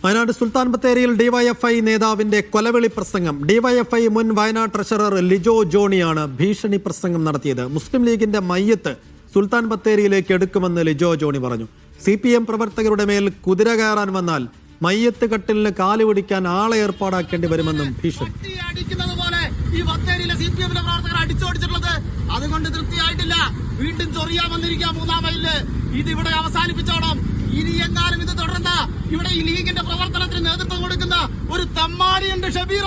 വയനാട് സുൽത്താൻ ബത്തേരിയിൽ ഡിവൈഎഫ്ഐ നേതാവിന്റെ കൊലവിളി പ്രസംഗം. ഡിവൈഎഫ്ഐ മുൻ വയനാട് ട്രഷറർ ലിജോ ജോണിയാണ് ഭീഷണി പ്രസംഗം നടത്തിയത്. മുസ്ലിം ലീഗിന്റെ മയ്യത്ത് സുൽത്താൻ ബത്തേരിയിലേക്ക് എടുക്കുമെന്ന് ലിജോ ജോണി പറഞ്ഞു. CPM പ്രവർത്തകരുടെ മേൽ കുതിര കയറാൻ വന്നാൽ മയ്യത്ത് കട്ടിലിന് കാല് പിടിക്കാൻ ആളെ ഏർപ്പാടാക്കേണ്ടി വരുമെന്നും ഭീഷണി. ഈ ബത്തേരിയിലെ CPM പ്രവർത്തകർ അടിച്ചോടിച്ചിട്ടുള്ളത് അതുകൊണ്ട് തൃപ്തിയായിട്ടില്ല. വീണ്ടും ചൊറിയാൻ വന്നിരിക്കുക 3-ാം മൈലില്. ഇതിവിടെ അവസാനിപ്പിച്ചോണം. ഇനി എങ്ങാനും ഇത് തുടർന്ന ഇവിടെ ഈ ലീഗിന്റെ പ്രവർത്തനത്തിന് നേതൃത്വം കൊടുക്കുന്ന ഒരു തമ്മാടിയുണ്ട്, ഷബീർ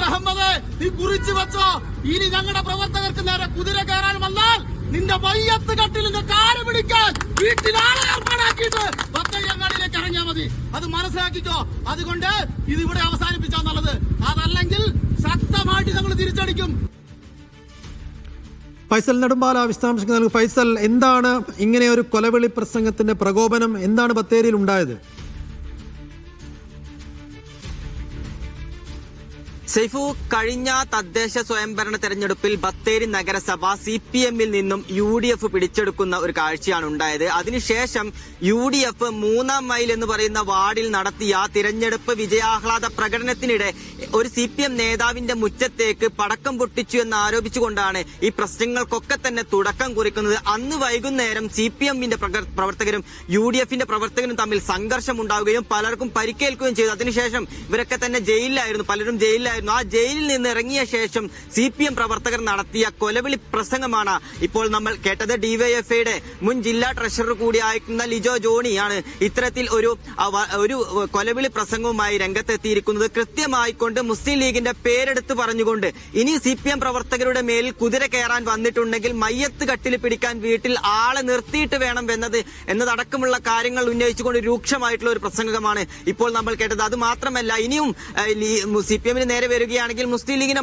അഹമ്മദ്. നീ കുറിച്ചു വെച്ചോ, ഇനി ഞങ്ങളുടെ പ്രവർത്തകർക്ക് നേരെ കുതിര കയറാൻ വന്നാൽ നിന്റെ മയ്യത്ത് കട്ടിലിന്റെ കാല് പിടിക്കാൻ വീട്ടിലാളെ ഏർപ്പാടാക്കിയിട്ട് ബത്തേരിയങ്ങാടിയിലേക്ക് ഇറങ്ങിയാൽ മതി. അത് മനസ്സിലാക്കിക്കോ. അതുകൊണ്ട് ഇതിവിടെ അവസാനിപ്പിച്ചാന്നുള്ളത്. അതല്ലെങ്കിൽ ശക്തമായിട്ട് ഞങ്ങൾ തിരിച്ചടിക്കും. ഫൈസൽ നെടുമ്പാല വിശദാംശങ്ങൾ നൽകും. ഫൈസൽ, എന്താണ് ഇങ്ങനെ ഒരു കൊലവിളി പ്രസംഗത്തിന്റെ പ്രകോപനം? എന്താണ് ബത്തേരിയിൽ ഉണ്ടായത്? സൈഫു, കഴിഞ്ഞ തദ്ദേശ സ്വയംഭരണ തെരഞ്ഞെടുപ്പിൽ ബത്തേരി നഗരസഭ CPM-ൽ നിന്നും UDF പിടിച്ചെടുക്കുന്ന ഒരു കാഴ്ചയാണ് ഉണ്ടായത്. അതിനുശേഷം UDF 3-ാം മൈൽ എന്ന് പറയുന്ന വാർഡിൽ നടത്തിയ തിരഞ്ഞെടുപ്പ് വിജയാഹ്ലാദ പ്രകടനത്തിനിടെ ഒരു CPM നേതാവിന്റെ മുറ്റത്തേക്ക് പടക്കം പൊട്ടിച്ചു എന്ന് ആരോപിച്ചുകൊണ്ടാണ് ഈ പ്രശ്നങ്ങൾക്കൊക്കെ തന്നെ തുടക്കം കുറിക്കുന്നത്. അന്ന് വൈകുന്നേരം CPM-ന്റെ പ്രവർത്തകരും UDF-ന്റെ പ്രവർത്തകരും തമ്മിൽ സംഘർഷം ഉണ്ടാവുകയും പലർക്കും പരിക്കേൽക്കുകയും ചെയ്തു. അതിനുശേഷം ഇവരൊക്കെ തന്നെ ജയിലിലായിരുന്നു, പലരും ജയിലിലായിരുന്നു. ആ ജയിലിൽ നിന്ന് ഇറങ്ങിയ ശേഷം CPM പ്രവർത്തകർ നടത്തിയ കൊലവിളി പ്രസംഗമാണ് ഇപ്പോൾ നമ്മൾ കേട്ടത്. ഡിവൈഎഫ്ഐയുടെ മുൻ ജില്ലാ ട്രഷറർ കൂടിയായിരിക്കുന്ന ലിജോ ജോണിയാണ് ഇത്തരത്തിൽ ഒരു കൊലവിളി പ്രസംഗവുമായി രംഗത്തെത്തിയിരിക്കുന്നത്. കൃത്യമായിക്കൊണ്ട് മുസ്ലിം ലീഗിന്റെ പേരെടുത്ത് പറഞ്ഞുകൊണ്ട് ഇനി CPM പ്രവർത്തകരുടെ മേൽ കുതിര കയറാൻ വന്നിട്ടുണ്ടെങ്കിൽ മയ്യത്ത് കട്ടിൽ പിടിക്കാൻ വീട്ടിൽ ആളെ നിർത്തിയിട്ട് വേണം എന്നതടക്കമുള്ള കാര്യങ്ങൾ ഉന്നയിച്ചുകൊണ്ട് രൂക്ഷമായിട്ടുള്ള ഒരു പ്രസംഗമാണ് ഇപ്പോൾ നമ്മൾ കേട്ടത്. അത് മാത്രമല്ല, ഇനിയും CPM-ന് നേരെ വരികയാണെങ്കിൽ മുസ്ലിം ലീഗിന്റെ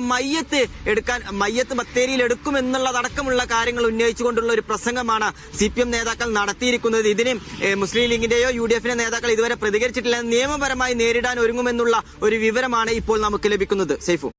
മയ്യത്ത് ബത്തേരിയിൽ എടുക്കുമെന്നുള്ളതടക്കമുള്ള കാര്യങ്ങൾ ഉന്നയിച്ചുകൊണ്ടുള്ള ഒരു പ്രസംഗമാണ് CPM നേതാക്കൾ നടത്തിയിരിക്കുന്നത്. ഇതിന് മുസ്ലിം ലീഗിന്റെയോ UDF-ന്റെ നേതാക്കൾ ഇതുവരെ പ്രതികരിച്ചിട്ടില്ല. നിയമപരമായി നേരിടാൻ ഒരുങ്ങുമെന്നുള്ള ഒരു വിവരമാണ് ഇപ്പോൾ നമുക്ക് ലഭിക്കുന്നത്. സൈഫു.